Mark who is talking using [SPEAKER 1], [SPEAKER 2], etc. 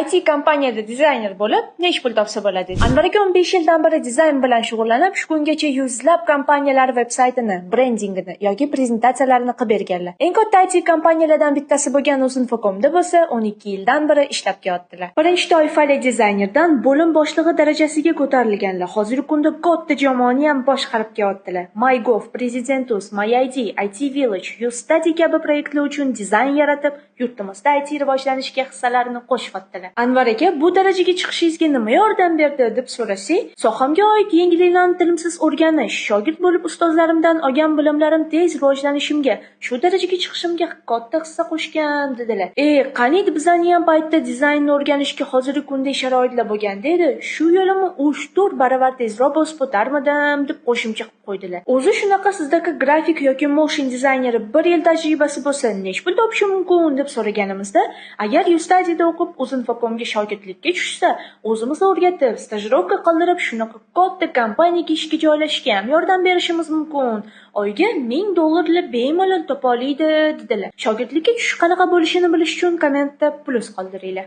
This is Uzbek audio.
[SPEAKER 1] IT kompaniyada dizayner bo'lib, necha pul topsa bo'ladi? Anvar aka 15 yildan beri dizayn bilan shug'ullanib, shu kungacha yuzlab kompaniyalar veb-saytini, brendingini yoki prezentatsiyalarini qilib berganlar. Eng katta IT kompaniyalardan bittasi bo'lgan Uzinfocomda bo'lsa, 12 yildan beri ishlab kelyaptilar. Birinchi toifali dizaynerdan bo'lim boshlig'i darajasiga ko'tarilganlar. Hozirgi kunda katta jamoani ham boshqarib kelyaptilar. MyGov, Presidentus, MyID, IT Village, YouStudy kabi proyektlar uchun dizayn yaratib, yurtimizda IT rivojlanishiga hissalarini qo'shyaptilar. Anvar aka, bu darajaga chiqishingizga nima yordam berdi deb so'rasak, sohamga oid yangiliklarni tinimsiz o'rganish, shogird bo'lib ustozlarimdan olgan bilimlarim tez rivojlanishimga, shu darajaga chiqishimga katta hissa qo'shgan dedilar. Qaniydi bizani ham paytda dizaynni o'rganishga hozirgi kunday sharoitlar bo'lganda edi, shu yo'limni 3-4 baravar tezroq bosib o'tarmidim deb qo'shimcha qilib qo'ydilar. O'zi shunaqa sizdagi grafik yoki motion dizayneri 1 yil tajribasi bo'lsa, nech pul topishi mumkin deb so'raganimizda, agar YouStudy'da o'qib Uzinfocomga shogirdlikka tushsa, o'zimiz o'rgatib, stajirovka qildirib, shunaqa katta kompaniyaga ishga joylashishga ham yordam berishimiz mumkin. Oyga $1000 bemalol topa oladi dedilar. Shogirdlikka tushish qanaqa bo'lishini bilish uchun kommentda plus qoldiringlar.